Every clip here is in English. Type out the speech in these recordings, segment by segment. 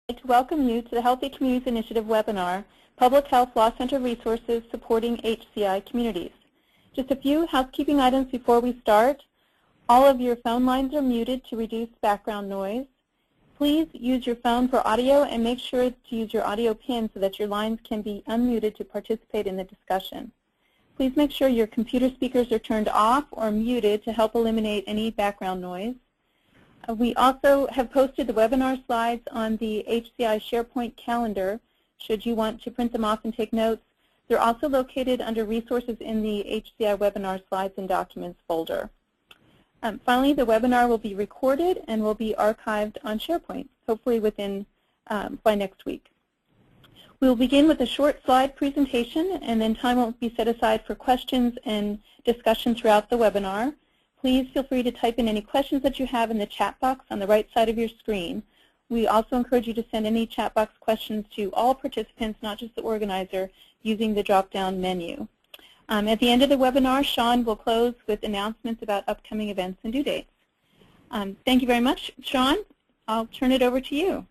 I'd like to welcome you to the Healthy Communities Initiative webinar, Public Health Law Center Resources Supporting HCI Communities. Just a few housekeeping items before we start. All of your phone lines are muted to reduce background noise. Please use your phone for audio and make sure to use your audio pin so that your lines can be unmuted to participate in the discussion. Please make sure your computer speakers are turned off or muted to help eliminate any background noise. We also have posted the webinar slides on the HCI SharePoint calendar, should you want to print them off and take notes. They're also located under Resources in the HCI Webinar Slides and Documents folder. Finally, the webinar will be recorded and will be archived on SharePoint, hopefully by next week. We will begin with a short slide presentation, and then time will be set aside for questions and discussion throughout the webinar. Please feel free to type in any questions that you have in the chat box on the right side of your screen. We also encourage you to send any chat box questions to all participants, not just the organizer, using the drop-down menu. At the end of the webinar, Sean will close with announcements about upcoming events and due dates. Thank you very much. Sean, I'll turn it over to you.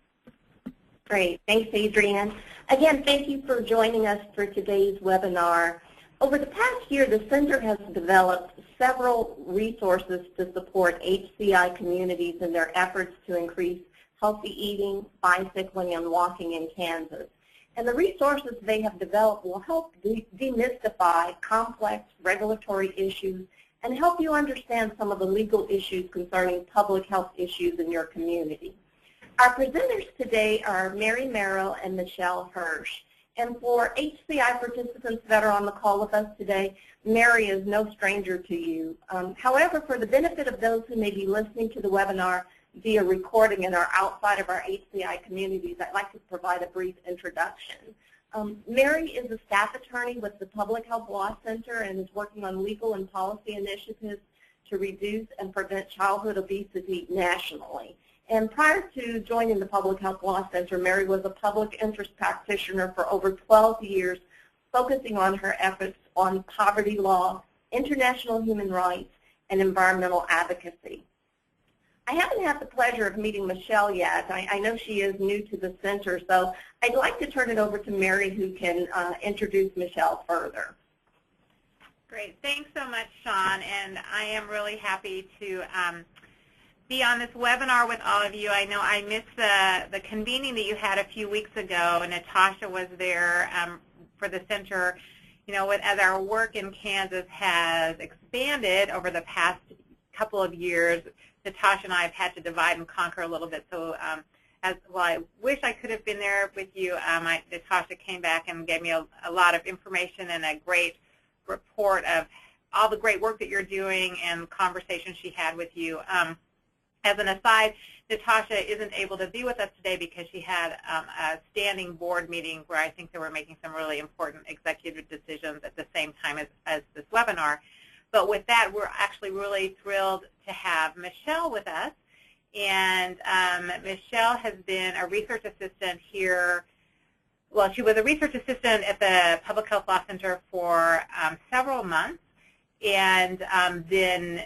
Great. Thanks, Adrienne. Again, thank you for joining us for today's webinar. Over the past year, the Center has developed several resources to support HCI communities in their efforts to increase healthy eating, bicycling, and walking in Kansas. And the resources they have developed will help demystify complex regulatory issues and help you understand some of the legal issues concerning public health issues in your community. Our presenters today are Mary Merrill and Michelle Hirsch. And for HCI participants that are on the call with us today, Mary is no stranger to you. However, for the benefit of those who may be listening to the webinar via recording and are outside of our HCI communities, I'd like to provide a brief introduction. Mary is a staff attorney with the Public Health Law Center and is working on legal and policy initiatives to reduce and prevent childhood obesity nationally. And prior to joining the Public Health Law Center, Mary was a public interest practitioner for over 12 years, focusing on her efforts on poverty law, international human rights, and environmental advocacy. I haven't had the pleasure of meeting Michelle yet. I know she is new to the center, so I'd like to turn it over to Mary, who can introduce Michelle further. Great. Thanks so much, Sean, and I am really happy to be on this webinar with all of you. I know I missed the convening that you had a few weeks ago, and Natasha was there for the center. You know, as our work in Kansas has expanded over the past couple of years, Natasha and I have had to divide and conquer a little bit. So I wish I could have been there with you. Natasha came back and gave me a lot of information and a great report of all the great work that you're doing and conversations she had with you. As an aside, Natasha isn't able to be with us today because she had a standing board meeting where I think they were making some really important executive decisions at the same time as this webinar. But with that, we're actually really thrilled to have Michelle with us. And Michelle has been a research assistant here. Well, she was a research assistant at the Public Health Law Center for several months. And then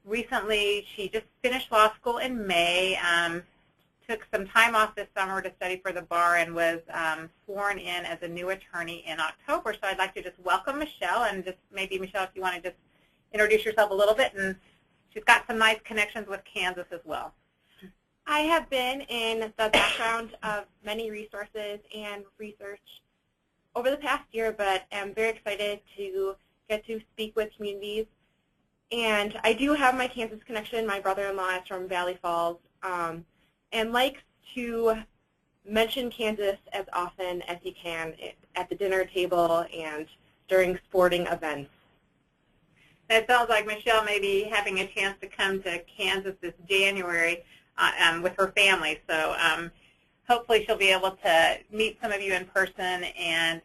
recently, she just finished law school in May, took some time off this summer to study for the bar, and was sworn in as a new attorney in October. So I'd like to just welcome Michelle, and just maybe, Michelle, if you want to just introduce yourself a little bit. And she's got some nice connections with Kansas as well. I have been in the background of many resources and research over the past year, but am very excited to get to speak with communities. And I do have my Kansas connection. My brother-in-law is from Valley Falls and likes to mention Kansas as often as he can at the dinner table and during sporting events. It sounds like Michelle may be having a chance to come to Kansas this January with her family. So hopefully she'll be able to meet some of you in person. And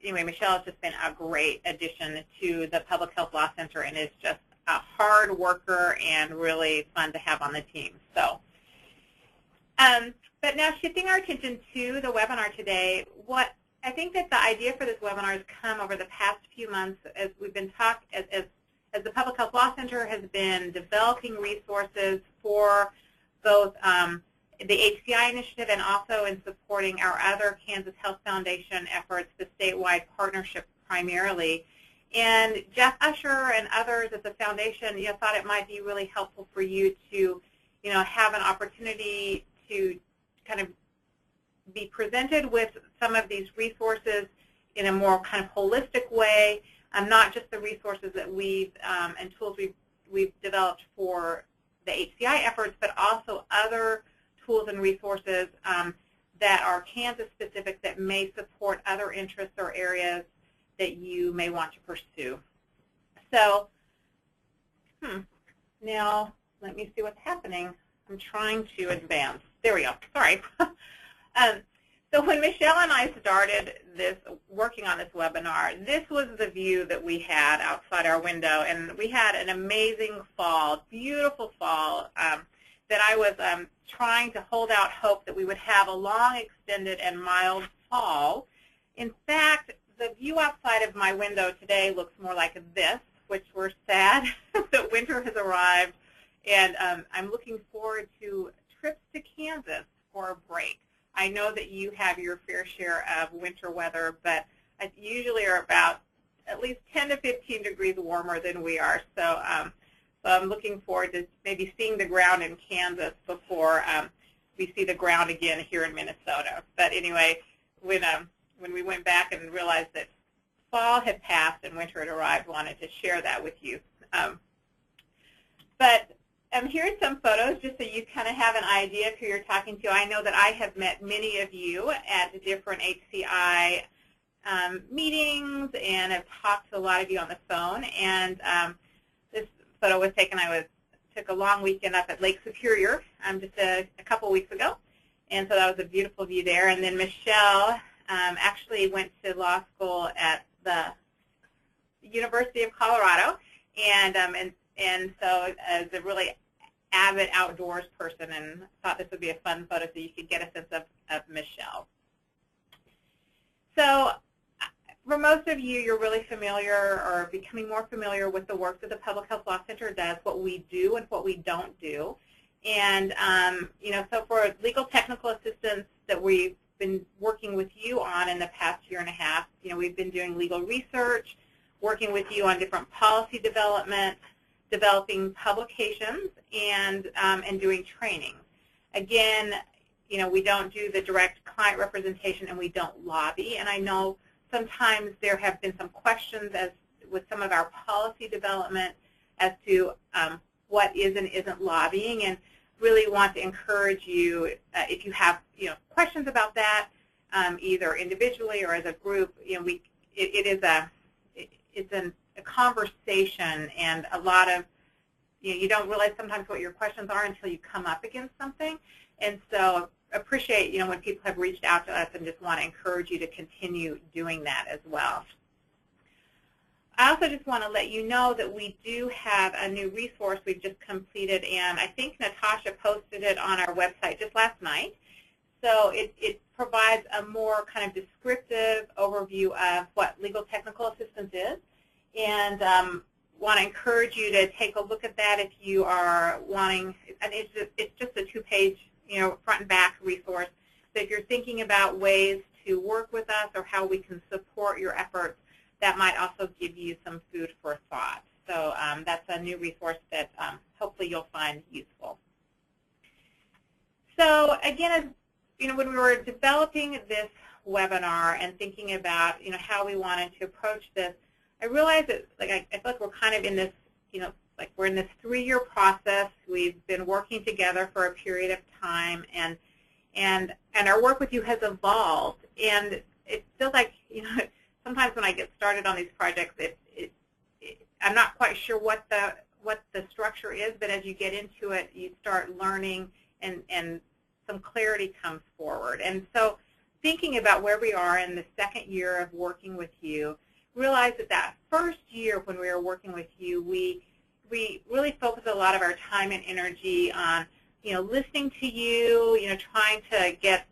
anyway, Michelle has just been a great addition to the Public Health Law Center and is just a hard worker and really fun to have on the team. So, but now shifting our attention to the webinar today, what I think that the idea for this webinar has come over the past few months as we've been as the Public Health Law Center has been developing resources for both the HCI initiative and also in supporting our other Kansas Health Foundation efforts, the statewide partnership primarily. And Jeff Usher and others at the foundation thought it might be really helpful for you to have an opportunity to kind of be presented with some of these resources in a more kind of holistic way, not just the resources that and tools we've developed for the HCI efforts, but also other tools and resources that are Kansas specific that may support other interests or areas that you may want to pursue. So, now let me see what's happening. I'm trying to advance. There we go. Sorry. So when Michelle and I started working on this webinar, this was the view that we had outside our window, and we had an amazing fall, beautiful fall, that I was trying to hold out hope that we would have a long, extended, and mild fall. In fact, the view outside of my window today looks more like this, which we're sad that winter has arrived, and I'm looking forward to trips to Kansas for a break. I know that you have your fair share of winter weather, but usually are about at least 10 to 15 degrees warmer than we are. So, so I'm looking forward to maybe seeing the ground in Kansas before we see the ground again here in Minnesota. But anyway, when we went back and realized that fall had passed and winter had arrived, wanted to share that with you. But here's some photos just so you kind of have an idea of who you're talking to. I know that I have met many of you at different HCI meetings and have talked to a lot of you on the phone. And this photo was taken, took a long weekend up at Lake Superior just a couple weeks ago. And so that was a beautiful view there. And then Michelle actually went to law school at the University of Colorado. And so as a really avid outdoors person, and thought this would be a fun photo so you could get a sense of Michelle. So for most of you, you're really familiar or becoming more familiar with the work that the Public Health Law Center does, what we do and what we don't do. And so for legal technical assistance that we've been working with you on in the past year and a half, we've been doing legal research, working with you on different policy development, developing publications, and doing training. Again, we don't do the direct client representation and we don't lobby. And I know sometimes there have been some questions with some of our policy development as to what is and isn't lobbying, and really want to encourage you, if you have questions about that, either individually or as a group, it's a conversation, and a lot of you don't realize sometimes what your questions are until you come up against something. And so appreciate when people have reached out to us, and just want to encourage you to continue doing that as well. I also just want to let you know that we do have a new resource we've just completed, and I think Natasha posted it on our website just last night. So it provides a more kind of descriptive overview of what legal technical assistance is, and want to encourage you to take a look at that if you are wanting. And it's just a two-page, front and back resource. So if you're thinking about ways to work with us or how we can support your efforts, that might also give you some food for thought. So that's a new resource that hopefully you'll find useful. So again, when we were developing this webinar and thinking about how we wanted to approach this, I realized that I feel like we're kind of in this, like we're in this 3-year process. We've been working together for a period of time, and our work with you has evolved. And it feels like sometimes when I get started on these projects, I'm not quite sure what the structure is, but as you get into it, you start learning, and some clarity comes forward. And so thinking about where we are in the 2nd year of working with you, realized that first year when we were working with you, we really focused a lot of our time and energy on listening to you, trying to get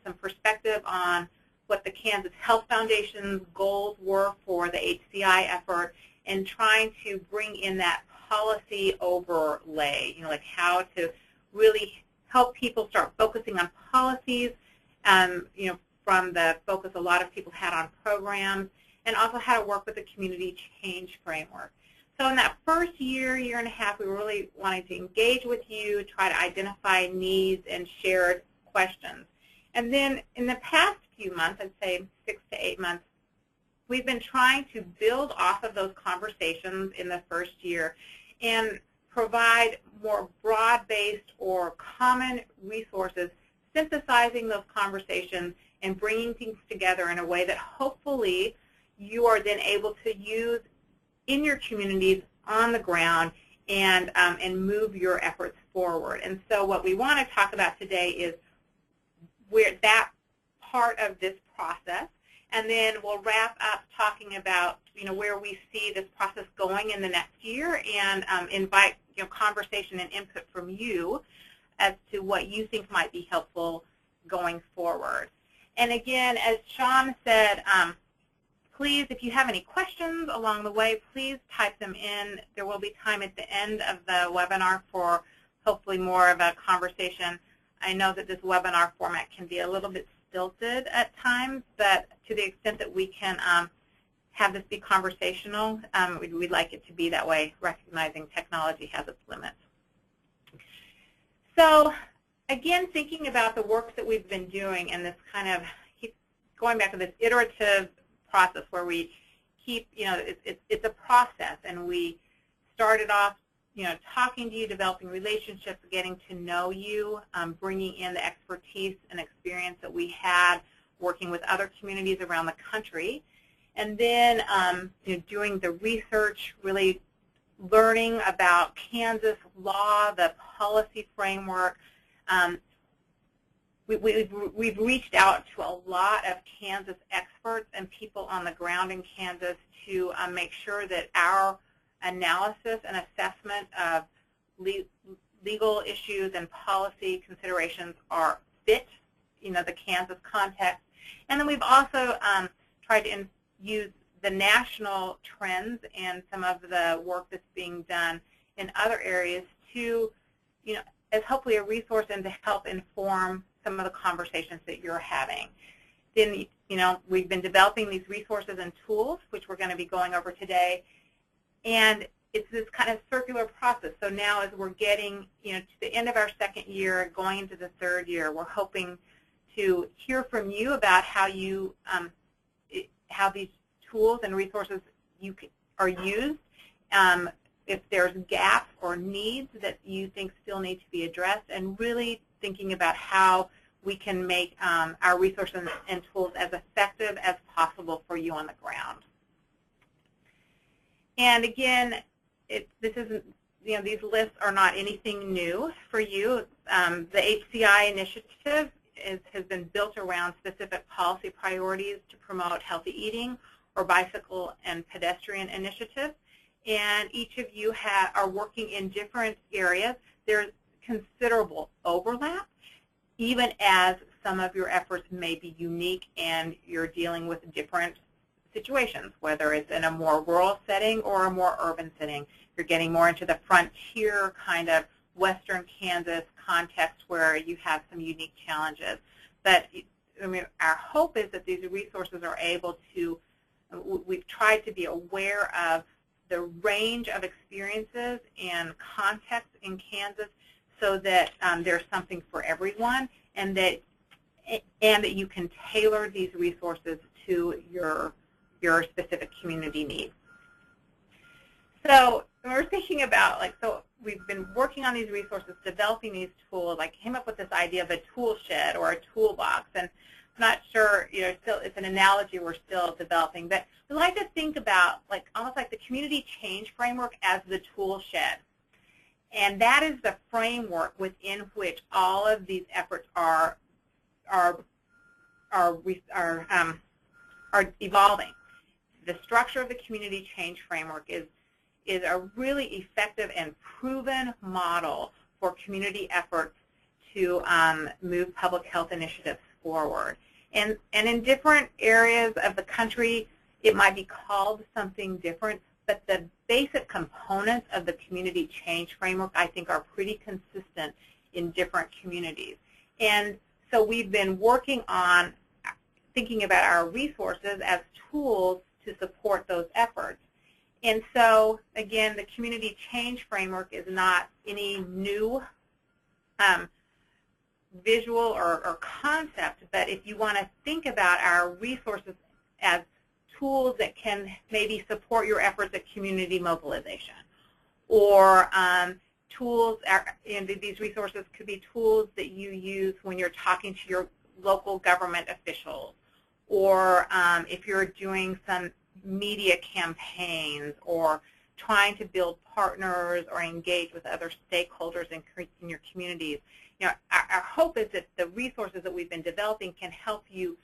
some perspective on what the Kansas Health Foundation's goals were for the HCI effort, and trying to bring in that policy overlay, like how to really help people start focusing on policies, you know, from the focus a lot of people had on programs, and also how to work with the community change framework. So in that first year, year and a half, we were really wanting to engage with you, try to identify needs and shared questions. And then in the past few months, I'd say 6 to 8 months, we've been trying to build off of those conversations in the first year and provide more broad-based or common resources, synthesizing those conversations and bringing things together in a way that hopefully you are then able to use in your communities on the ground and move your efforts forward. And so what we want to talk about today is where that part of this process, and then we'll wrap up talking about, you know, where we see this process going in the next year, and invite, you know, conversation and input from you as to what you think might be helpful going forward. And again, as Sean said, please, if you have any questions along the way, please type them in. There will be time at the end of the webinar for hopefully more of a conversation. I know that this webinar format can be a little bit stilted at times, but to the extent that we can have this be conversational, we'd like it to be that way, recognizing technology has its limits. So again, thinking about the work that we've been doing and this kind of keep going back to this iterative process where we keep, you know, it's a process, and we started off, you know, talking to you, developing relationships, getting to know you, bringing in the expertise and experience that we had working with other communities around the country, and then you know, doing the research, really learning about Kansas law, the policy framework. We've reached out to a lot of Kansas experts and people on the ground in Kansas to make sure that our analysis and assessment of legal issues and policy considerations are fit, you know, the Kansas context. And then we've also tried to use the national trends and some of the work that's being done in other areas to, you know, as hopefully a resource and to help inform some of the conversations that you're having. Then, you know, we've been developing these resources and tools, which we're going to be going over today. And it's this kind of circular process. So now as we're getting, you know, to the end of our second year, going into the third year, we're hoping to hear from you about how you, how these tools and resources are used, if there's gaps or needs that you think still need to be addressed, and really thinking about how we can make our resources and tools as effective as possible for you on the ground. And again, this isn't, you know, these lists are not anything new for you. The HCI initiative has been built around specific policy priorities to promote healthy eating, or bicycle and pedestrian initiatives. And each of you are working in different areas. There's considerable overlap, even as some of your efforts may be unique and you're dealing with different situations, whether it's in a more rural setting or a more urban setting. You're getting more into the frontier kind of western Kansas context where you have some unique challenges. But I mean, our hope is that these resources are able to, we've tried to be aware of the range of experiences and contexts in Kansas so that there's something for everyone, and that you can tailor these resources to your specific community needs. So we're thinking about, like, so we've been working on these resources, developing these tools. I came up with this idea of a tool shed or a toolbox, and I'm not sure, you know, still it's an analogy we're still developing, but we like to think about, like, almost like the community change framework as the tool shed. And that is the framework within which all of these efforts are evolving. The structure of the community change framework is a really effective and proven model for community efforts to move public health initiatives forward. And in different areas of the country, it might be called something different, but the basic components of the community change framework, I think, are pretty consistent in different communities. And so we've been working on thinking about our resources as tools to support those efforts. And so, again, the community change framework is not any new visual or concept, but if you want to think about our resources as tools that can maybe support your efforts at community mobilization, or tools, these resources could be tools that you use when you're talking to your local government officials, or if you're doing some media campaigns or trying to build partners or engage with other stakeholders in your communities. Our hope is that the resources that we've been developing can help you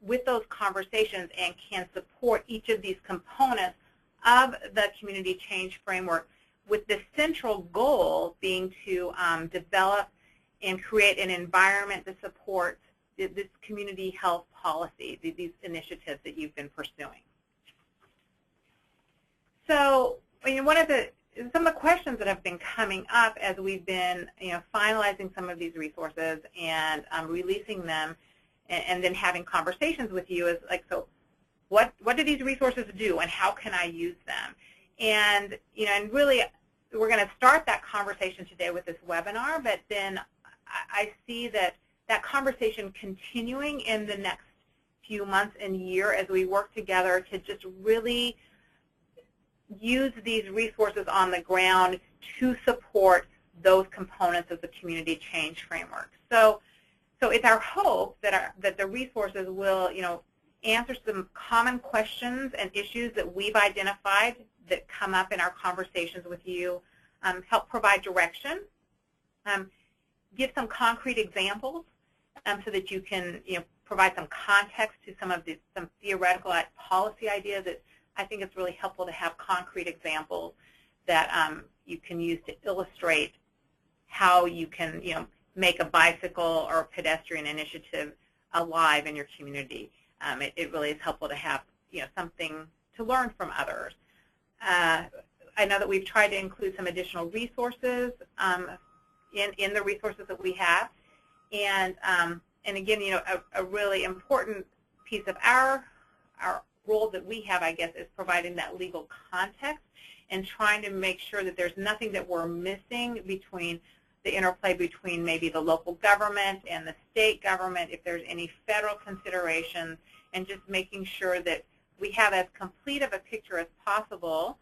with those conversations and can support each of these components of the community change framework, with the central goal being to develop and create an environment that supports this community health policy, these initiatives that you've been pursuing. So, some of the questions that have been coming up as we've been, finalizing some of these resources and releasing them, and then having conversations with you is like, so what do these resources do, and how can I use them? And and really, we're going to start that conversation today with this webinar, but then I see that conversation continuing in the next few months and year as we work together to just really use these resources on the ground to support those components of the community change framework. So it's our hope that the resources will, answer some common questions and issues that we've identified that come up in our conversations with you, help provide direction, give some concrete examples so that you can, provide some context to some theoretical policy ideas. That I think it's really helpful to have concrete examples that you can use to illustrate how you can, make a bicycle or pedestrian initiative alive in your community. It really is helpful to have, something to learn from others. I know that we've tried to include some additional resources in the resources that we have, and again, a really important piece of our role that we have, I guess, is providing that legal context and trying to make sure that there's nothing that we're missing between the interplay between maybe the local government and the state government, if there's any federal considerations, and just making sure that we have as complete of a picture as possible,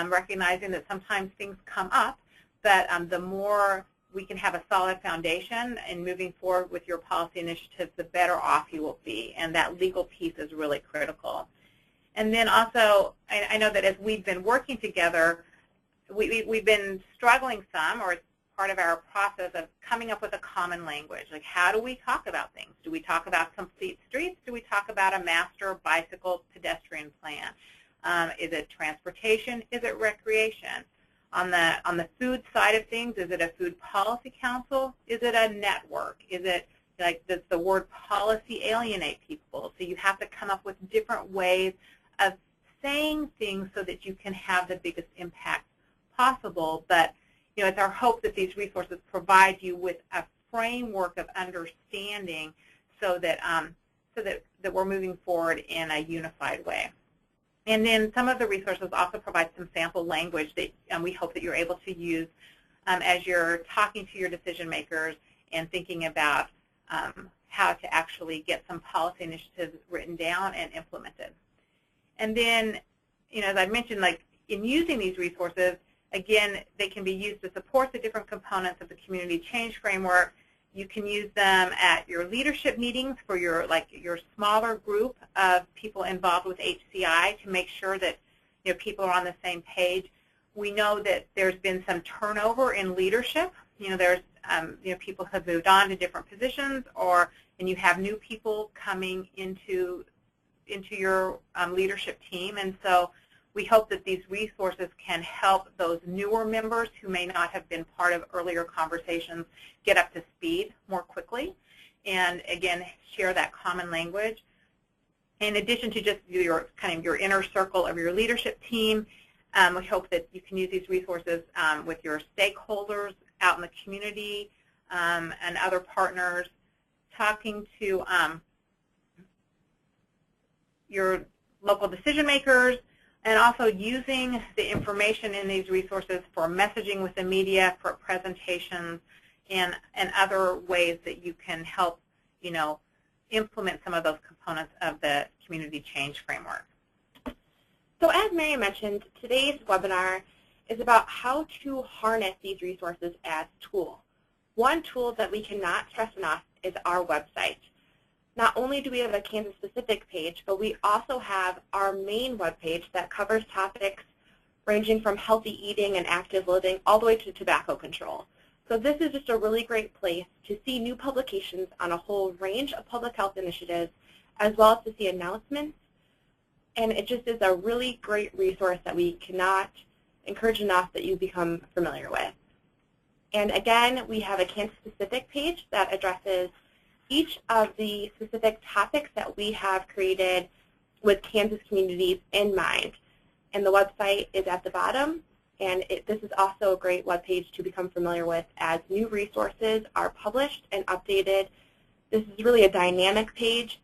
recognizing that sometimes things come up, but the more we can have a solid foundation in moving forward with your policy initiatives, the better off you will be, and that legal piece is really critical. And then also, I know that as we've been working together, we've been struggling some, or it's part of our process of coming up with a common language. Like, how do we talk about things? Do we talk about complete streets? Do we talk about a master bicycle pedestrian plan? Is it transportation? Is it recreation? On the food side of things, is it a food policy council? Is it a network? Is it, like, does the word policy alienate people? So you have to come up with different ways of saying things so that you can have the biggest impact possible. But it's our hope that these resources provide you with a framework of understanding so that that we're moving forward in a unified way. And then some of the resources also provide some sample language that we hope that you're able to use as you're talking to your decision makers and thinking about how to actually get some policy initiatives written down and implemented. And then, as I mentioned, like, in using these resources, again, they can be used to support the different components of the community change framework. You can use them at your leadership meetings for your smaller group of people involved with HCI to make sure that people are on the same page. We know that there's been some turnover in leadership. There's people have moved on to different positions, and you have new people coming into your leadership team, and so we hope that these resources can help those newer members who may not have been part of earlier conversations get up to speed more quickly, and again, share that common language. In addition to just your inner circle of your leadership team, we hope that you can use these resources with your stakeholders out in the community and other partners, talking to your local decision makers, and also using the information in these resources for messaging with the media, for presentations, and other ways that you can help, implement some of those components of the community change framework. So as Mary mentioned, today's webinar is about how to harness these resources as tools. One tool that we cannot stress enough is our website. Not only do we have a Kansas-specific page, but we also have our main webpage that covers topics ranging from healthy eating and active living all the way to tobacco control. So this is just a really great place to see new publications on a whole range of public health initiatives, as well as to see announcements. And it just is a really great resource that we cannot encourage enough that you become familiar with. And again, we have a Kansas-specific page that addresses each of the specific topics that we have created with Kansas communities in mind. And the website is at the bottom, and this is also a great webpage to become familiar with as new resources are published and updated. This is really a dynamic page,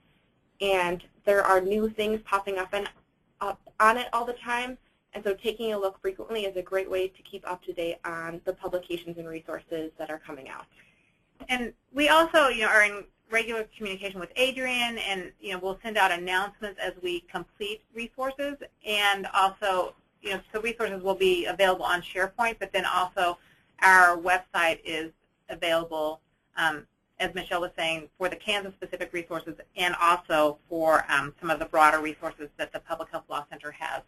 and there are new things popping up on it all the time. And so taking a look frequently is a great way to keep up to date on the publications and resources that are coming out. And we also are in regular communication with Adrian, and we'll send out announcements as we complete resources, and also so resources will be available on SharePoint, but then also our website is available, as Michelle was saying, for the Kansas-specific resources and also for some of the broader resources that the Public Health Law Center has.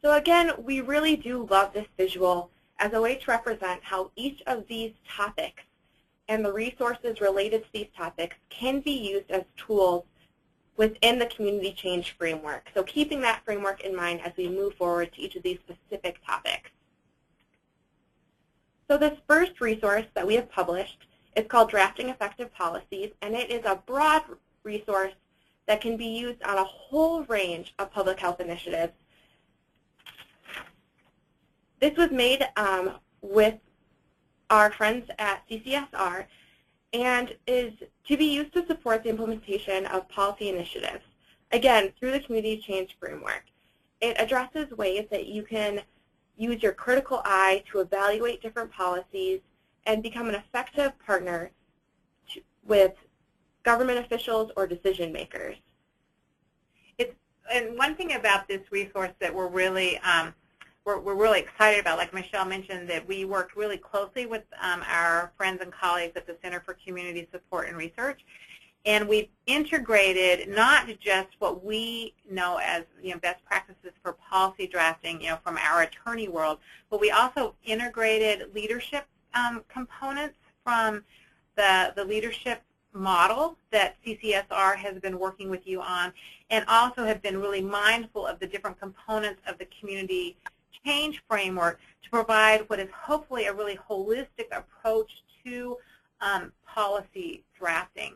So again, we really do love this visual as a way to represent how each of these topics and the resources related to these topics can be used as tools within the community change framework. So keeping that framework in mind as we move forward to each of these specific topics. So this first resource that we have published is called Drafting Effective Policies, and it is a broad resource that can be used on a whole range of public health initiatives. This was made with our friends at CCSR and is to be used to support the implementation of policy initiatives, again, through the community change framework. It addresses ways that you can use your critical eye to evaluate different policies and become an effective partner with government officials or decision makers. And one thing about this resource that we're really excited about, like Michelle mentioned, that we worked really closely with our friends and colleagues at the Center for Community Support and Research, and we've integrated not just what we know as best practices for policy drafting from our attorney world, but we also integrated leadership components from the leadership model that CCSR has been working with you on, and also have been really mindful of the different components of the community change framework to provide what is hopefully a really holistic approach to policy drafting.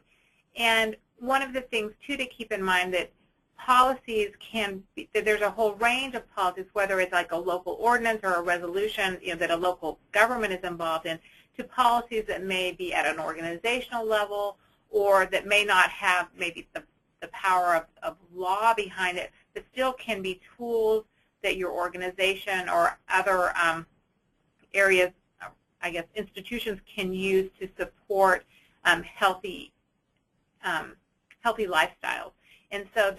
And one of the things, too, to keep in mind that policies can be, that there's a whole range of policies, whether it's like a local ordinance or a resolution that a local government is involved in, to policies that may be at an organizational level or that may not have maybe the power of law behind it, but still can be tools that your organization or other areas, I guess, institutions can use to support healthy lifestyles. And so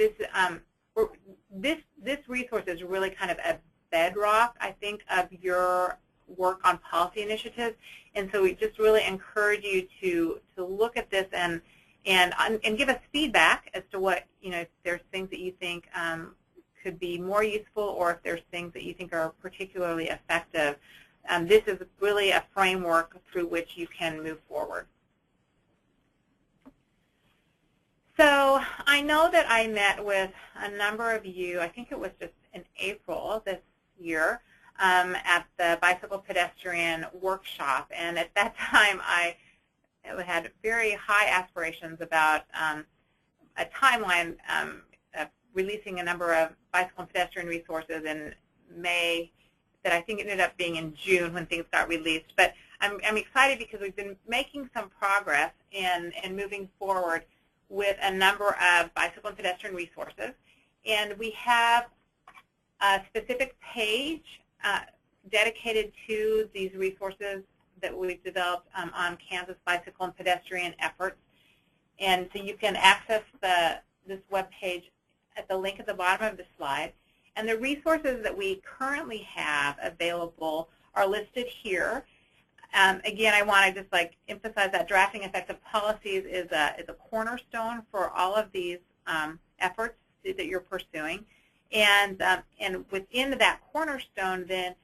this resource is really kind of a bedrock, I think, of your work on policy initiatives. And so we just really encourage you to look at this and give us feedback as to what, if there's things that you think could be more useful, or if there's things that you think are particularly effective. This is really a framework through which you can move forward. So I know that I met with a number of you, I think it was just in April this year, at the Bicycle Pedestrian workshop. And at that time, I had very high aspirations about a timeline of releasing a number of bicycle and pedestrian resources in May that I think ended up being in June when things got released. But I'm excited because we've been making some progress in moving forward with a number of bicycle and pedestrian resources. And we have a specific page dedicated to these resources that we've developed on Kansas bicycle and pedestrian efforts. And so you can access this web page at the link at the bottom of the slide. And the resources that we currently have available are listed here. Again, I want to just emphasize that drafting effective policies is a cornerstone for all of these efforts that you're pursuing. And within that cornerstone, then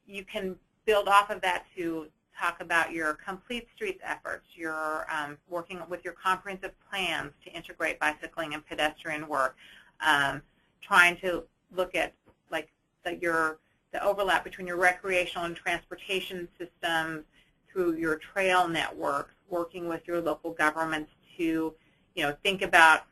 you can build off of that to talk about your complete streets efforts, your working with your comprehensive plans to integrate bicycling and pedestrian work, trying to look at the overlap between your recreational and transportation systems through your trail networks, working with your local governments to think about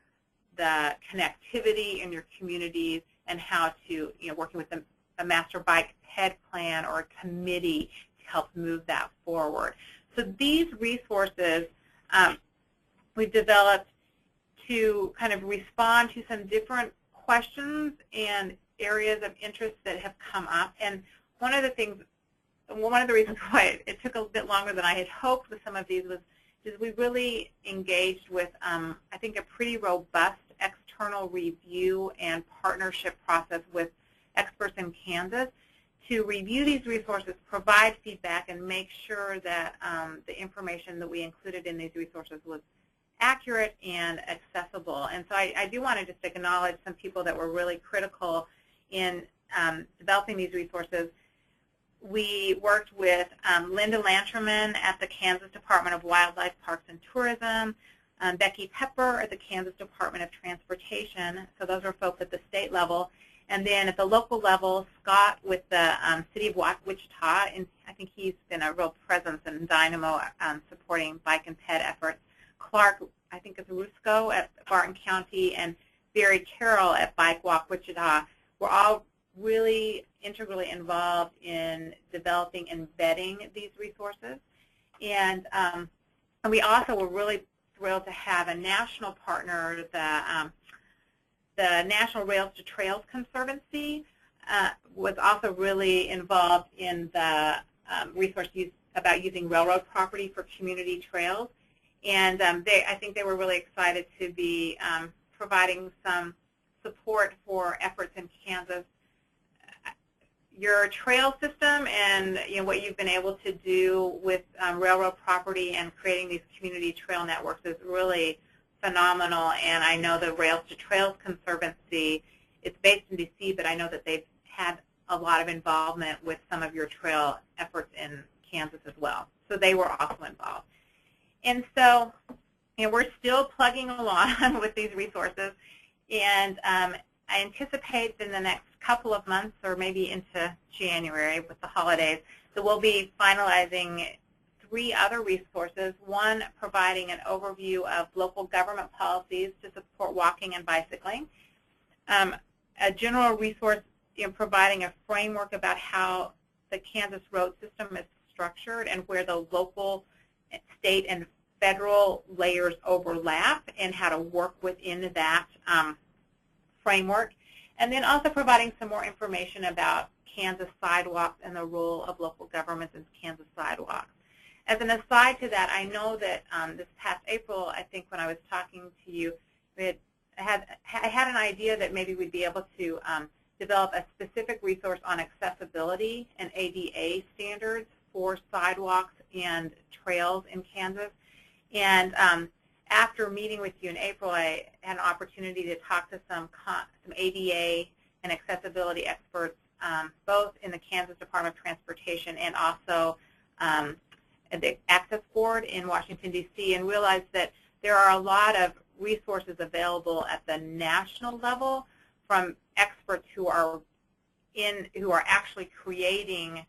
the connectivity in your communities and how to, working with a master bike ped plan or a committee to help move that forward. So these resources we've developed to kind of respond to some different questions and areas of interest that have come up. And one of the reasons why it took a bit longer than I had hoped with some of these was we really engaged with, I think, a pretty robust external review and partnership process with experts in Kansas to review these resources, provide feedback, and make sure that the information that we included in these resources was accurate and accessible. And so I do want to just acknowledge some people that were really critical in developing these resources. We worked with Linda Lanterman at the Kansas Department of Wildlife, Parks, and Tourism, Becky Pepper at the Kansas Department of Transportation. So those are folks at the state level. And then at the local level, Scott with the City of Wichita, and I think he's been a real presence and dynamo supporting bike and ped efforts. Clark, I think it's Rusco at Barton County, and Barry Carroll at Bike Walk Wichita. We're all really integrally involved in developing and vetting these resources. And we also were really thrilled to have a national partner, the National Rails to Trails Conservancy was also really involved in the resource use about using railroad property for community trails. And I think they were really excited to be providing some support for efforts in Kansas. Your trail system and what you've been able to do with railroad property and creating these community trail networks is really phenomenal. And I know the Rails to Trails Conservancy, it's based in D.C., but I know that they've had a lot of involvement with some of your trail efforts in Kansas as well. So they were also involved. And so we're still plugging along with these resources. And I anticipate in the next couple of months or maybe into January with the holidays that we'll be finalizing 3 other resources, one providing an overview of local government policies to support walking and bicycling, a general resource providing a framework about how the Kansas road system is structured and where the local, state, and federal layers overlap and how to work within that framework, and then also providing some more information about Kansas sidewalks and the role of local governments in Kansas sidewalks. As an aside to that, I know that this past April, I think when I was talking to you, I had an idea that maybe we'd be able to develop a specific resource on accessibility and ADA standards for sidewalks and trails in Kansas. And after meeting with you in April, I had an opportunity to talk to some ADA and accessibility experts, both in the Kansas Department of Transportation and also at the Access Board in Washington, D.C., and realized that there are a lot of resources available at the national level from experts who are actually creating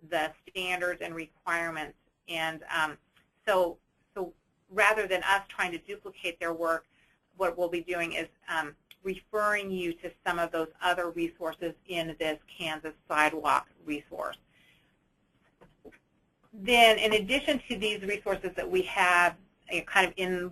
the standards and requirements. And so rather than us trying to duplicate their work, what we'll be doing is referring you to some of those other resources in this Kansas Sidewalk resource. Then, in addition to these resources that we have kind of in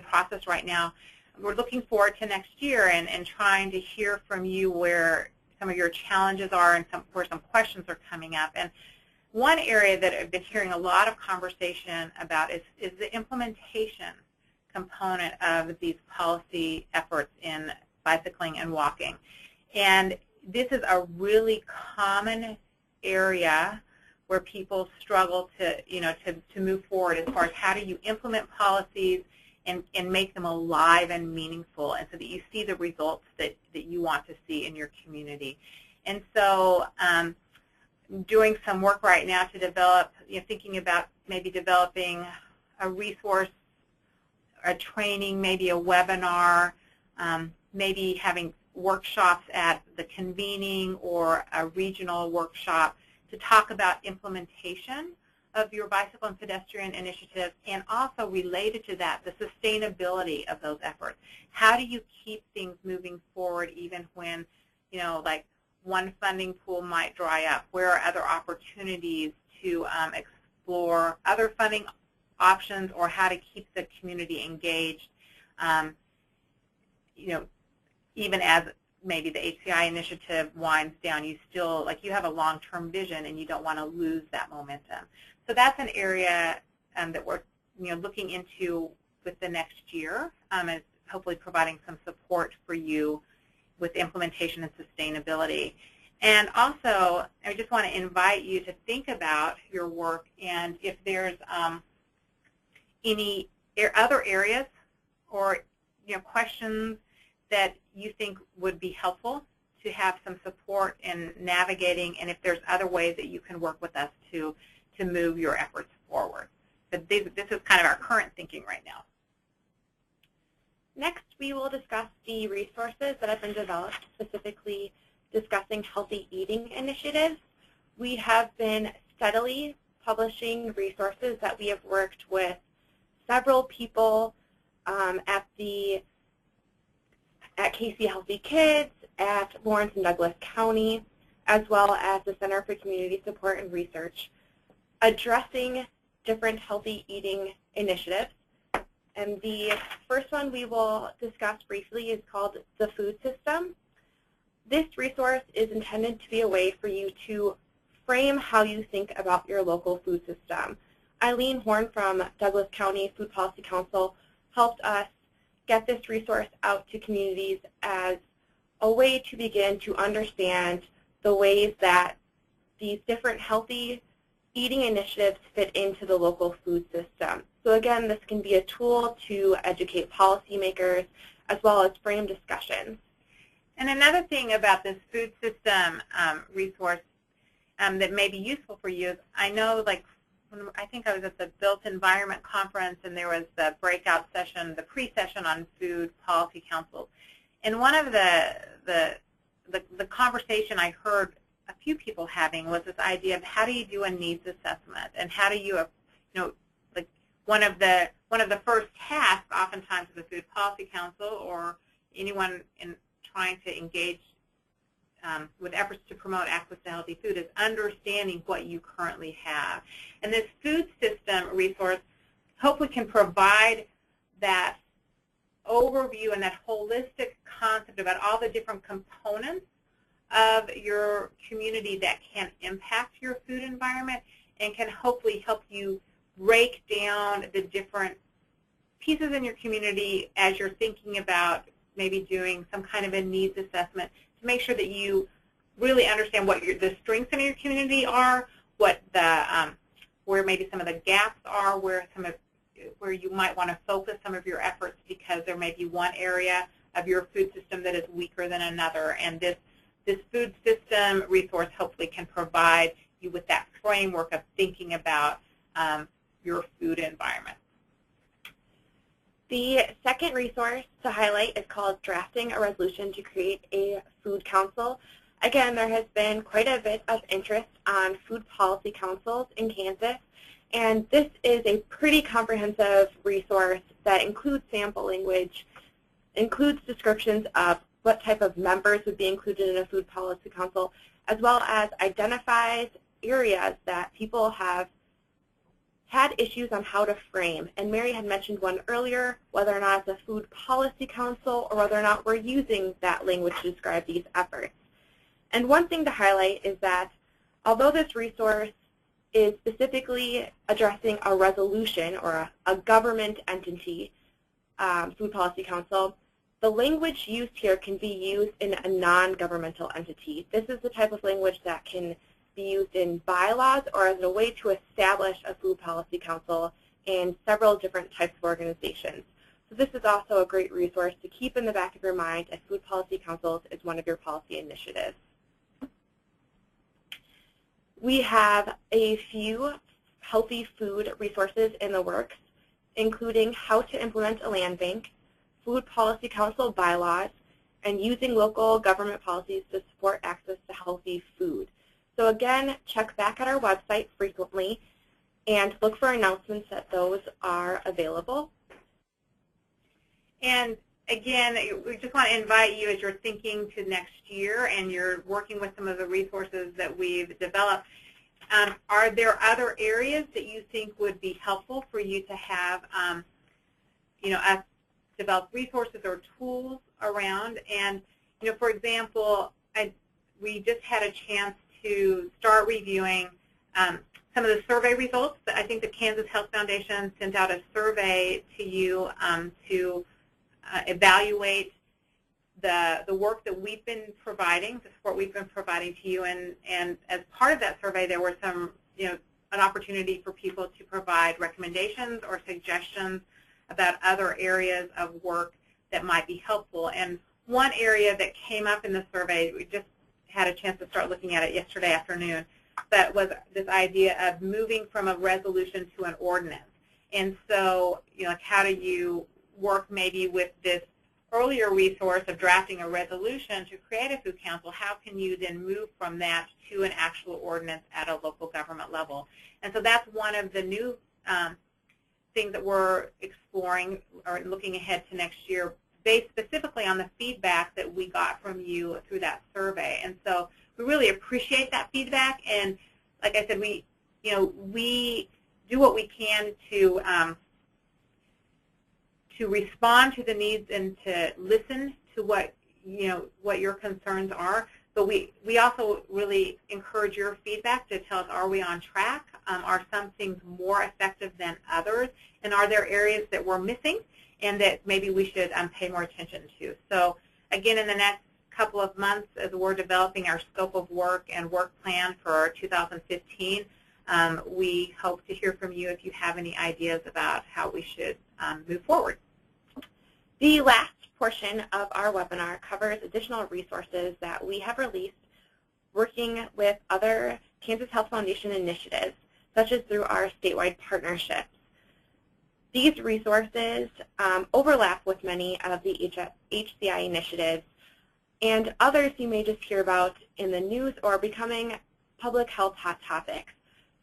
process right now, we're looking forward to next year and trying to hear from you where some of your challenges are and where some questions are coming up. And one area that I've been hearing a lot of conversation about is the implementation component of these policy efforts in bicycling and walking. And this is a really common area where people struggle to move forward as far as how do you implement policies and make them alive and meaningful, and so that you see the results that you want to see in your community. And so doing some work right now to develop, thinking about maybe developing a resource, a training, maybe a webinar, maybe having workshops at the convening or a regional workshop to talk about implementation of your bicycle and pedestrian initiatives, and also related to that, the sustainability of those efforts. How do you keep things moving forward even when, like one funding pool might dry up? Where are other opportunities to explore other funding options, or how to keep the community engaged, even as maybe the HCI initiative winds down, you still, you have a long-term vision and you don't want to lose that momentum. So that's an area that we're, looking into with the next year, and hopefully providing some support for you with implementation and sustainability. And also, I just want to invite you to think about your work, and if there's any other areas or questions that you think would be helpful to have some support in navigating, and if there's other ways that you can work with us to move your efforts forward. But this is kind of our current thinking right now. Next, we will discuss the resources that have been developed, specifically discussing healthy eating initiatives. We have been steadily publishing resources that we have worked with several people at KC Healthy Kids, at Lawrence and Douglas County, as well as the Center for Community Support and Research, addressing different healthy eating initiatives. And the first one we will discuss briefly is called the food system. This resource is intended to be a way for you to frame how you think about your local food system. Eileen Horn from Douglas County Food Policy Council helped us get this resource out to communities as a way to begin to understand the ways that these different healthy eating initiatives fit into the local food system. So again, this can be a tool to educate policymakers as well as frame discussions. And another thing about this food system resource that may be useful for you is, I know, I think I was at the Built Environment Conference, and there was the breakout session, the pre-session on food policy councils. And one of the conversation I heard a few people having was this idea of how do you do a needs assessment, and how do you, one of the first tasks oftentimes of the Food Policy Council or anyone in trying to engage with efforts to promote access to healthy food is understanding what you currently have. And this food system resource hopefully can provide that overview and that holistic concept about all the different components of your community that can impact your food environment, and can hopefully help you break down the different pieces in your community as you're thinking about maybe doing some kind of a needs assessment to make sure that you really understand what the strengths in your community are, what the where maybe some of the gaps are, where you might want to focus some of your efforts because there may be one area of your food system that is weaker than another. And this food system resource hopefully can provide you with that framework of thinking about your food environment. The second resource to highlight is called Drafting a Resolution to Create a Food Council. Again, there has been quite a bit of interest on food policy councils in Kansas, and this is a pretty comprehensive resource that includes sample language includes descriptions of what type of members would be included in a food policy council, as well as identifies areas that people have had issues on how to frame. And Mary had mentioned one earlier, whether or not it's a food policy council or whether or not we're using that language to describe these efforts. And one thing to highlight is that although this resource is specifically addressing a resolution or a government entity, food policy council, the language used here can be used in a non-governmental entity. This is the type of language that can be used in bylaws or as a way to establish a food policy council in several different types of organizations. So this is also a great resource to keep in the back of your mind as food policy councils is one of your policy initiatives. We have a few healthy food resources in the works, including how to implement a land bank, food policy council bylaws, and using local government policies to support access to healthy food. So again, check back at our website frequently and look for announcements that those are available. And again, we just want to invite you as you're thinking to next year and you're working with some of the resources that we've developed. Are there other areas that you think would be helpful for you to have, us develop resources or tools around? And, for example, we just had a chance to start reviewing some of the survey results. I think the Kansas Health Foundation sent out a survey to you to evaluate the work that we've been providing, the support we've been providing to you, and as part of that survey, there were some, an opportunity for people to provide recommendations or suggestions about other areas of work that might be helpful. And one area that came up in the survey, we just had a chance to start looking at it yesterday afternoon, that was this idea of moving from a resolution to an ordinance. And so, how do you work maybe with this earlier resource of drafting a resolution to create a food council? How can you then move from that to an actual ordinance at a local government level? And so that's one of the new things that we're exploring or looking ahead to next year, based specifically on the feedback that we got from you through that survey. And so we really appreciate that feedback. And like I said, we do what we can to respond to the needs and to listen to what your concerns are. But we also really encourage your feedback to tell us, are we on track? Are some things more effective than others? And are there areas that we're missing and that maybe we should pay more attention to? So again, in the next couple of months, as we're developing our scope of work and work plan for 2015, we hope to hear from you if you have any ideas about how we should move forward. The last portion of our webinar covers additional resources that we have released working with other Kansas Health Foundation initiatives, such as through our statewide partnerships. These resources overlap with many of the HCI initiatives and others you may just hear about in the news or becoming public health hot topics.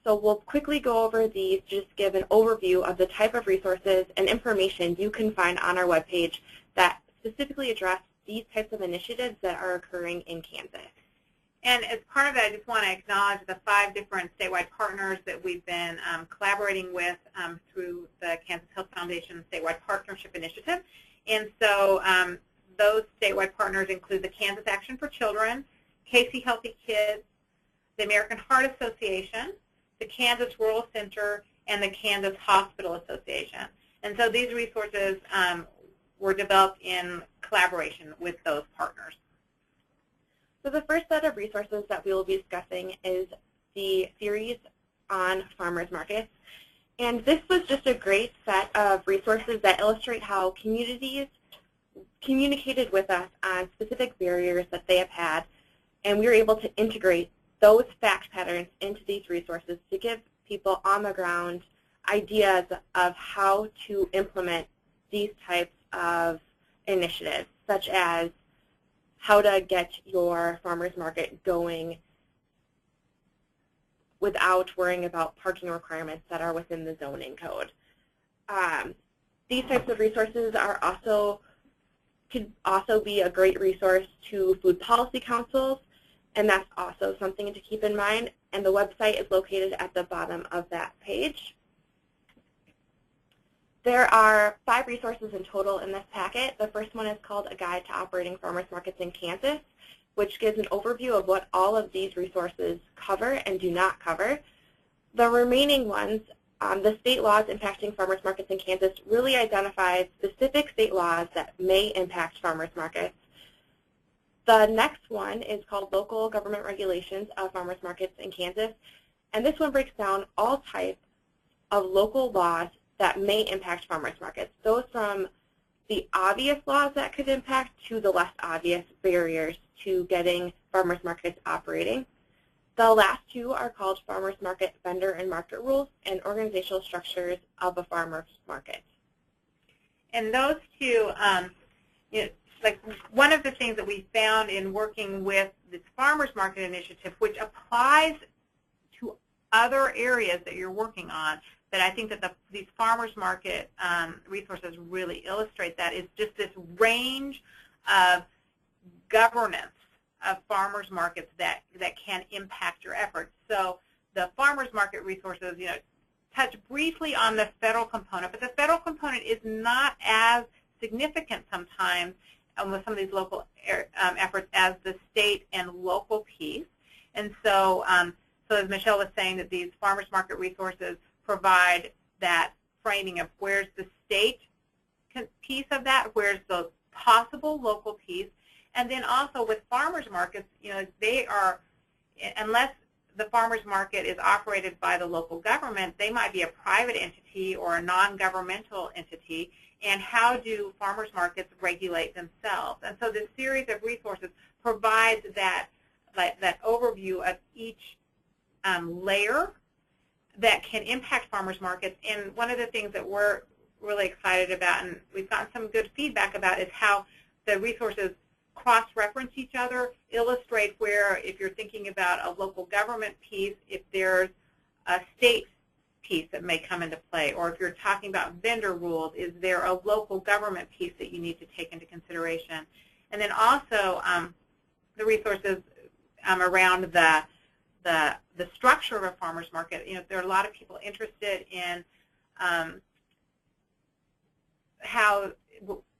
So we'll quickly go over these, just give an overview of the type of resources and information you can find on our webpage that specifically address these types of initiatives that are occurring in Kansas. And as part of that, I just want to acknowledge the 5 different statewide partners that we've been collaborating with through the Kansas Health Foundation Statewide Partnership Initiative. And so those statewide partners include the Kansas Action for Children, KC Healthy Kids, the American Heart Association, the Kansas Rural Center, and the Kansas Hospital Association. And so these resources were developed in collaboration with those partners. So the first set of resources that we will be discussing is the series on farmers markets. And this was just a great set of resources that illustrate how communities communicated with us on specific barriers that they have had, and we were able to integrate those fact patterns into these resources to give people on the ground ideas of how to implement these types of initiatives, such as how to get your farmers market going without worrying about parking requirements that are within the zoning code. These types of resources are also could also be a great resource to food policy councils, and that's also something to keep in mind. And the website is located at the bottom of that page. There are 5 resources in total in this packet. The first one is called A Guide to Operating Farmers Markets in Kansas, which gives an overview of what all of these resources cover and do not cover. The remaining ones, the state laws impacting farmers markets in Kansas, really identifies specific state laws that may impact farmers markets. The next one is called Local Government Regulations of Farmers Markets in Kansas, and this one breaks down all types of local laws that may impact farmers markets, those from the obvious laws that could impact to the less obvious barriers to getting farmers markets operating. The last 2 are called Farmers Market Vendor and Market Rules and Organizational Structures of a Farmers Market. And those 2, you know, like one of the things that we found in working with this Farmers Market Initiative, which applies to other areas that you're working on, that I think that these farmers market resources really illustrate, that is just this range of governance of farmers markets that can impact your efforts. So the farmers market resources, you know, touch briefly on the federal component, but the federal component is not as significant sometimes with some of these local efforts as the state and local piece. And so, so as Michelle was saying, that these farmers market resources provide that framing of where's the state piece of that, where's the possible local piece, and then also with farmers markets, you know, they are, unless the farmers market is operated by the local government, they might be a private entity or a non-governmental entity, and how do farmers markets regulate themselves? And so this series of resources provides that overview of each layer that can impact farmers markets. And one of the things that we're really excited about, and we've gotten some good feedback about, is how the resources cross-reference each other, illustrate where, if you're thinking about a local government piece, if there's a state piece that may come into play, or if you're talking about vendor rules, is there a local government piece that you need to take into consideration? And then also the resources around the structure of a farmer's market. You know, there are a lot of people interested in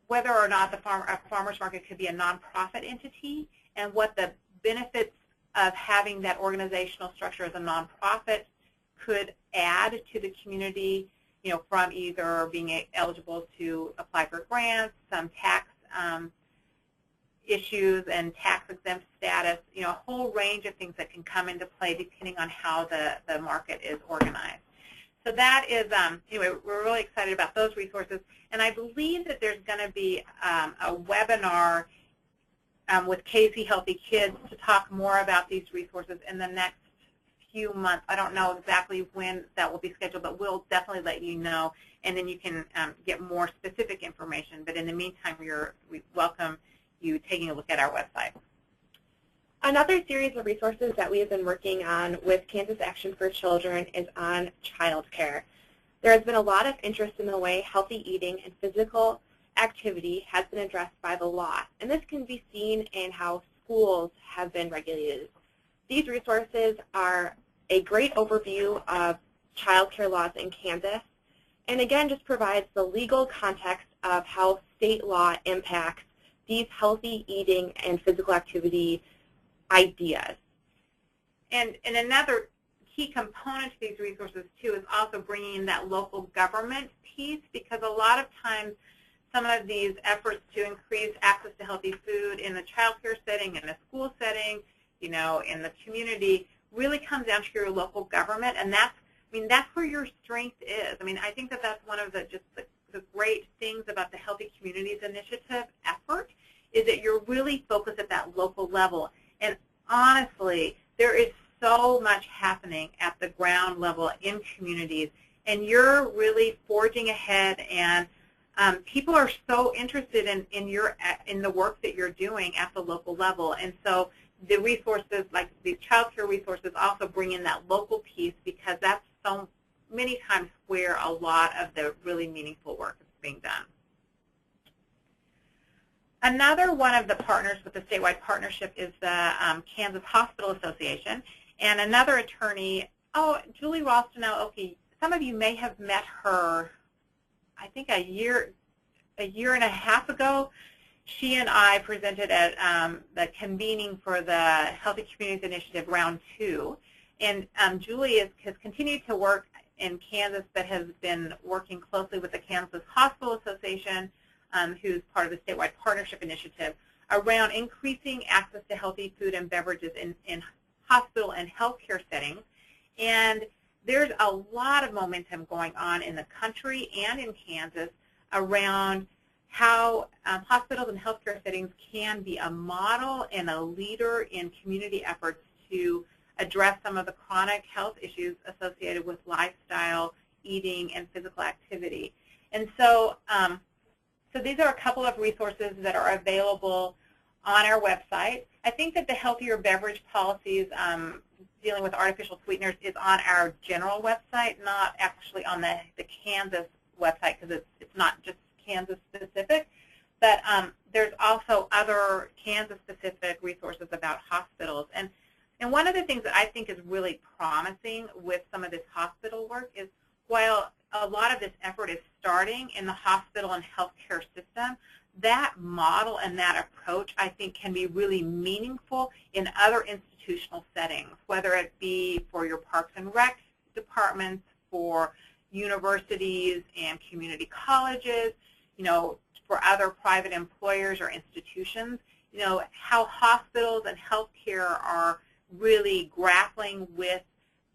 whether or not a farmer's market could be a nonprofit entity, and what the benefits of having that organizational structure as a nonprofit could add to the community, you know, from either being eligible to apply for grants, some tax issues and tax-exempt status, you know, a whole range of things that can come into play depending on how the market is organized. So that is, anyway, we're really excited about those resources. And I believe that there's going to be a webinar with KHF Healthy Kids to talk more about these resources in the next few months. I don't know exactly when that will be scheduled, but we'll definitely let you know, and then you can get more specific information. But in the meantime, we welcome you taking a look at our website. Another series of resources that we have been working on with Kansas Action for Children is on childcare. There has been a lot of interest in the way healthy eating and physical activity has been addressed by the law, and this can be seen in how schools have been regulated. These resources are a great overview of childcare laws in Kansas, and again just provides the legal context of how state law impacts these healthy eating and physical activity ideas. And another key component to these resources, too, is also bringing in that local government piece, because a lot of times some of these efforts to increase access to healthy food in the child care setting, in the school setting, you know, in the community, really comes down to your local government, and that's where your strength is. I mean, I think that that's one of the great things about the Healthy Communities Initiative effort, is that you're really focused at that local level. And honestly, there is so much happening at the ground level in communities, and you're really forging ahead, and people are so interested in the work that you're doing at the local level. And so the resources, like these child care resources, also bring in that local piece, because that's so many times where a lot of the really meaningful work is being done. Another one of the partners with the statewide partnership is the Kansas Hospital Association, and another attorney, Julie Ralston. Okay, some of you may have met her, I think a year and a half ago. She and I presented at the convening for the Healthy Communities Initiative Round 2, and Julie has continued to work in Kansas, but has been working closely with the Kansas Hospital Association, who's part of the statewide partnership initiative, around increasing access to healthy food and beverages in hospital and healthcare settings. And there's a lot of momentum going on in the country and in Kansas around how hospitals and healthcare settings can be a model and a leader in community efforts to address some of the chronic health issues associated with lifestyle, eating, and physical activity. And so, so these are a couple of resources that are available on our website. I think that the healthier beverage policies dealing with artificial sweeteners is on our general website, not actually on the Kansas website, because it's not just Kansas specific, but there's also other Kansas specific resources about hospitals. And one of the things that I think is really promising with some of this hospital work is, while a lot of this effort is starting in the hospital and healthcare system, that model and that approach, I think, can be really meaningful in other institutional settings, whether it be for your Parks and Rec departments, for universities and community colleges, for other private employers or institutions, how hospitals and healthcare are really grappling with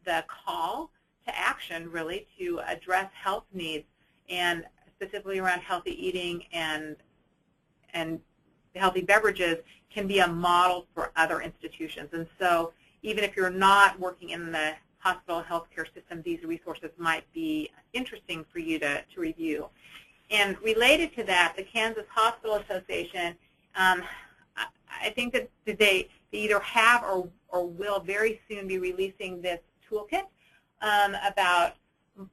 the call to action, really, to address health needs, and specifically around healthy eating and healthy beverages, can be a model for other institutions. And so even if you're not working in the hospital healthcare system, these resources might be interesting for you to review. And related to that, the Kansas Hospital Association, I think that they either have or will very soon be releasing this toolkit about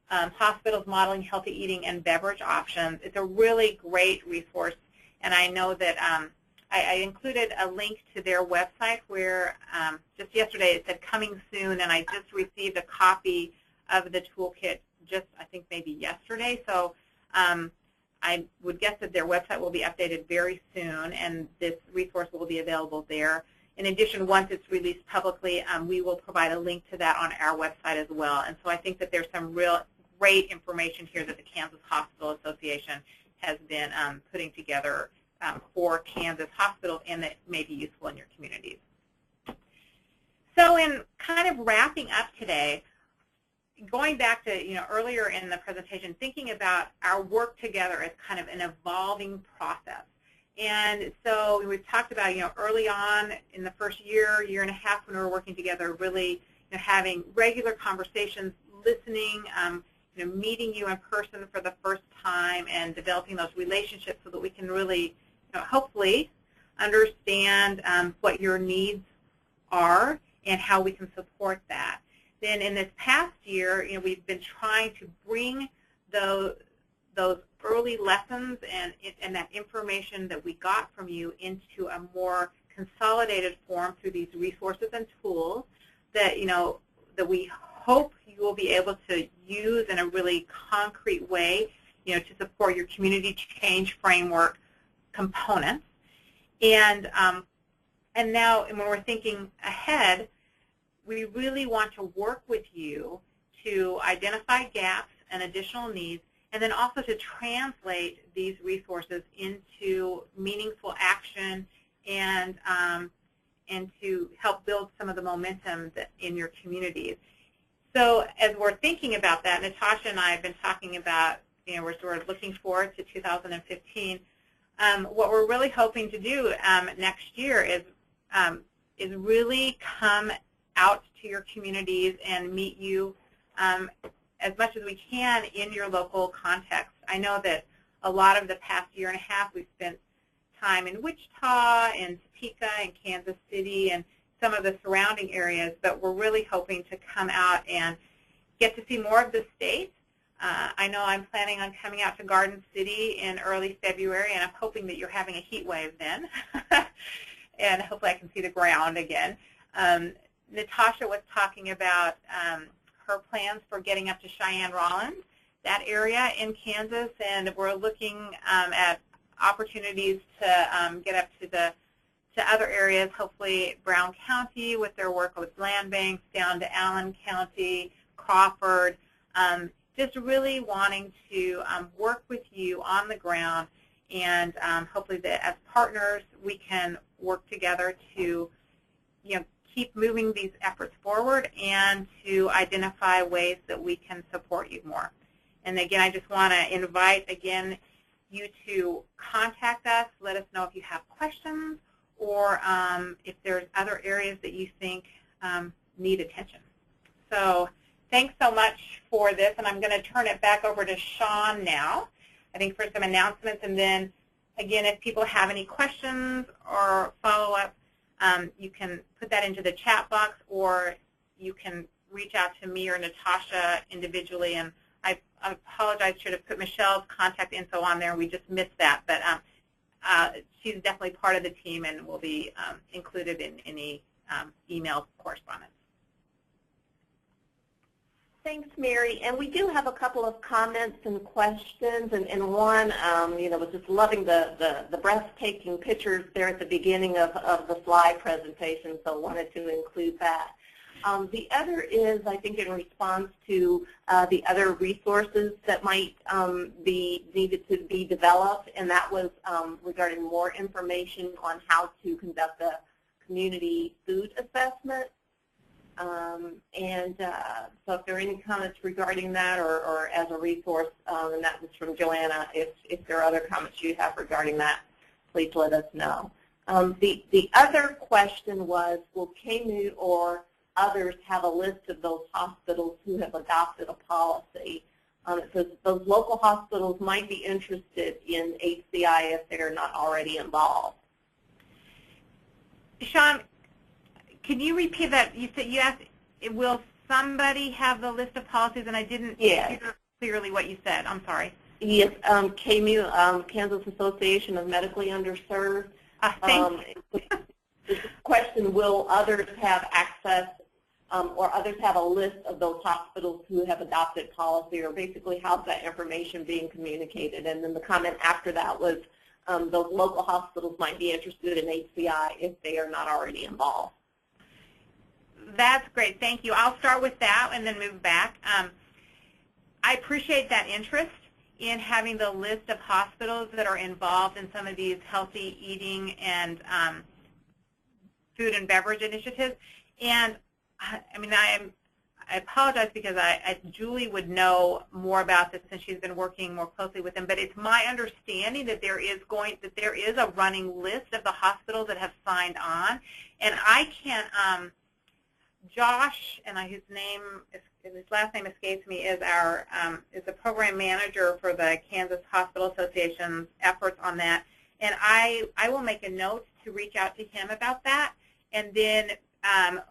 hospitals modeling healthy eating and beverage options. It's a really great resource, and I know that I included a link to their website where just yesterday it said coming soon, and I just received a copy of the toolkit just, I think, maybe yesterday. So I would guess that their website will be updated very soon, and this resource will be available there. In addition, once it's released publicly, we will provide a link to that on our website as well. And so I think that there's some real great information here that the Kansas Hospital Association has been putting together for Kansas hospitals, and that may be useful in your communities. So in kind of wrapping up today, going back to earlier in the presentation, thinking about our work together as kind of an evolving process. And so we've talked about, early on in the first year and a half when we were working together, really having regular conversations, listening, meeting you in person for the first time, and developing those relationships so that we can really, hopefully understand what your needs are and how we can support that. Then in this past year, we've been trying to bring those early lessons and that information that we got from you into a more consolidated form through these resources and tools that that we hope you will be able to use in a really concrete way, to support your community change framework components. And now, when we're thinking ahead, we really want to work with you to identify gaps and additional needs, and then also to translate these resources into meaningful action and to help build some of the momentum in your communities. So as we're thinking about that, Natasha and I have been talking about, we're sort of looking forward to 2015. What we're really hoping to do next year is really come out to your communities and meet you as much as we can in your local context. I know that a lot of the past year and a half we've spent time in Wichita and Topeka and Kansas City and some of the surrounding areas, but we're really hoping to come out and get to see more of the state, I know I'm planning on coming out to Garden City in early February, and I'm hoping that you're having a heat wave then, and hopefully I can see the ground again. Natasha was talking about her plans for getting up to Cheyenne-Rollins, that area in Kansas, and we're looking at opportunities to get up to other areas, hopefully Brown County with their work with land banks, down to Allen County, Crawford, just really wanting to work with you on the ground, and hopefully that as partners we can work together to keep moving these efforts forward and to identify ways that we can support you more. And again, I just want to invite again you to contact us, let us know if you have questions or if there's other areas that you think need attention. So thanks so much for this, and I'm going to turn it back over to Sean now, I think, for some announcements. And then, again, if people have any questions or follow-up, you can put that into the chat box, or you can reach out to me or Natasha individually. And I apologize, should have put Michelle's contact info on there. We just missed that. But she's definitely part of the team and will be included in any email correspondence. Thanks, Mary. And we do have a couple of comments and questions. And one, was just loving the breathtaking pictures there at the beginning of the slide presentation, so wanted to include that. The other is, I think, in response to the other resources that might be needed to be developed, and that was regarding more information on how to conduct a community food assessment. So if there are any comments regarding that or as a resource, and that was from Joanna, if there are other comments you have regarding that, please let us know. The other question was, will KMU or others have a list of those hospitals who have adopted a policy? It says those local hospitals might be interested in HCI if they're not already involved. Sean, can you repeat that? You asked, will somebody have the list of policies, and I didn't hear clearly what you said. I'm sorry. Yes, KMU, Kansas Association of Medically Underserved. The question, will others have access or others have a list of those hospitals who have adopted policy, or basically how's that information being communicated? And then the comment after that was those local hospitals might be interested in HCI if they are not already involved. That's great. Thank you. I'll start with that and then move back. I appreciate that interest in having the list of hospitals that are involved in some of these healthy eating and food and beverage initiatives. And I mean, I apologize because Julie would know more about this since she's been working more closely with them. But it's my understanding that there is a running list of the hospitals that have signed on, and I can't. Josh, and his last name escapes me, is the program manager for the Kansas Hospital Association's efforts on that, and I will make a note to reach out to him about that, and then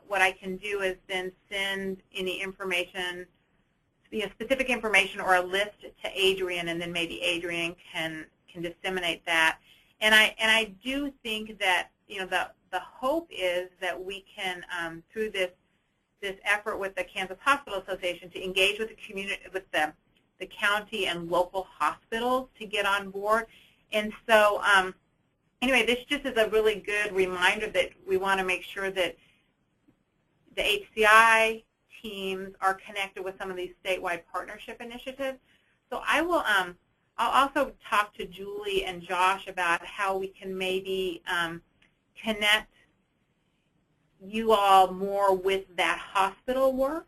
what I can do is then send any information, specific information or a list to Adrian, and then maybe Adrian can disseminate that. And I do think that the hope is that we can through this effort with the Kansas Hospital Association to engage with the community, with the county and local hospitals to get on board. And so anyway, this just is a really good reminder that we want to make sure that the HCI teams are connected with some of these statewide partnership initiatives. So I'll also talk to Julie and Josh about how we can maybe connect you all more with that hospital work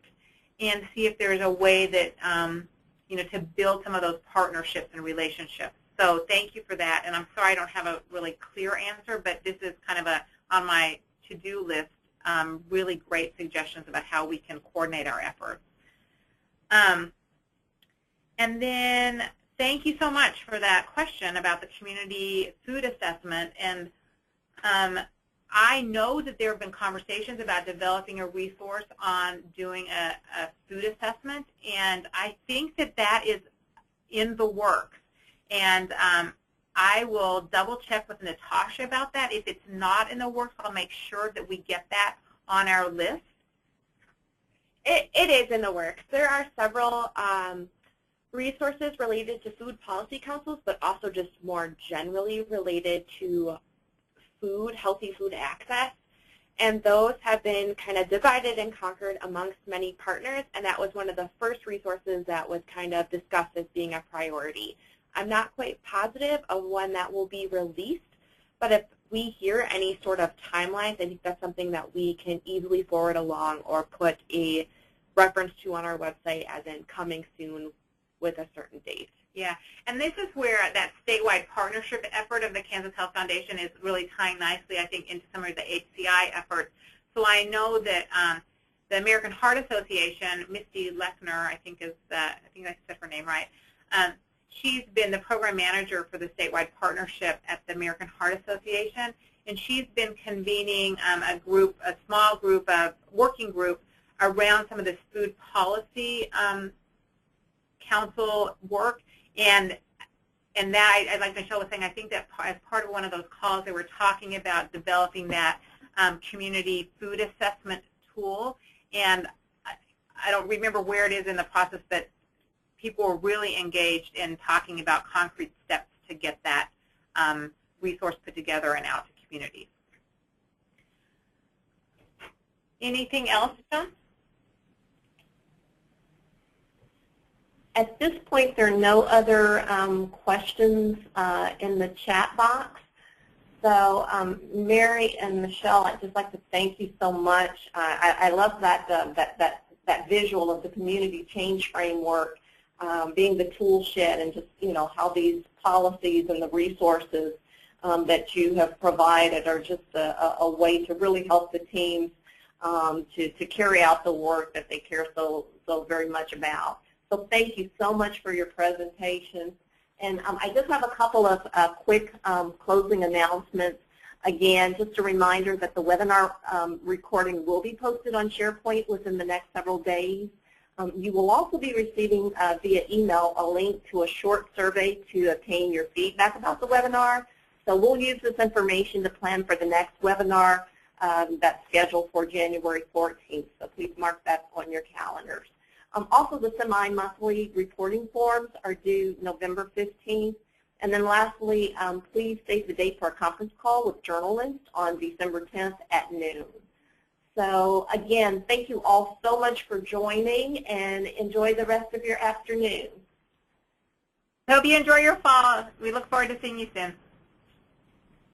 and see if there's a way that, to build some of those partnerships and relationships. So thank you for that. And I'm sorry I don't have a really clear answer, but this is kind of on my to-do list, really great suggestions about how we can coordinate our efforts. And then thank you so much for that question about the community food assessment. And I know that there have been conversations about developing a resource on doing a food assessment, and I think that that is in the works. And I will double check with Natasha about that. If it's not in the works, I'll make sure that we get that on our list. It is in the works. There are several resources related to food policy councils, but also just more generally related to food, healthy food access. And those have been kind of divided and conquered amongst many partners, and that was one of the first resources that was kind of discussed as being a priority. I'm not quite positive of when that will be released, but if we hear any sort of timelines, I think that's something that we can easily forward along or put a reference to on our website as in coming soon with a certain date. Yeah, and this is where that statewide partnership effort of the Kansas Health Foundation is really tying nicely, I think, into some of the HCI efforts. So I know that the American Heart Association, Misty Lechner, I think I said her name right. She's been the program manager for the statewide partnership at the American Heart Association, and she's been convening a small group, a working group around some of this food policy council work. And that, like Michelle was saying, I think that as part of one of those calls, they were talking about developing that community food assessment tool. And I don't remember where it is in the process, but people were really engaged in talking about concrete steps to get that resource put together and out to communities. Anything else, John? At this point, there are no other questions in the chat box. So Mary and Michelle, I'd just like to thank you so much. I love that visual of the community change framework being the tool shed, and just how these policies and the resources that you have provided are just a way to really help the teams to carry out the work that they care so very much about. So thank you so much for your presentation. And I just have a couple of quick closing announcements. Again, just a reminder that the webinar recording will be posted on SharePoint within the next several days. You will also be receiving via email a link to a short survey to obtain your feedback about the webinar. So we'll use this information to plan for the next webinar that's scheduled for January 14th. So please mark that on your calendars. Also, the semi-monthly reporting forms are due November 15th. And then lastly, please save the date for a conference call with journalists on December 10th at noon. So again, thank you all so much for joining, and enjoy the rest of your afternoon. Hope you enjoy your fall. We look forward to seeing you soon.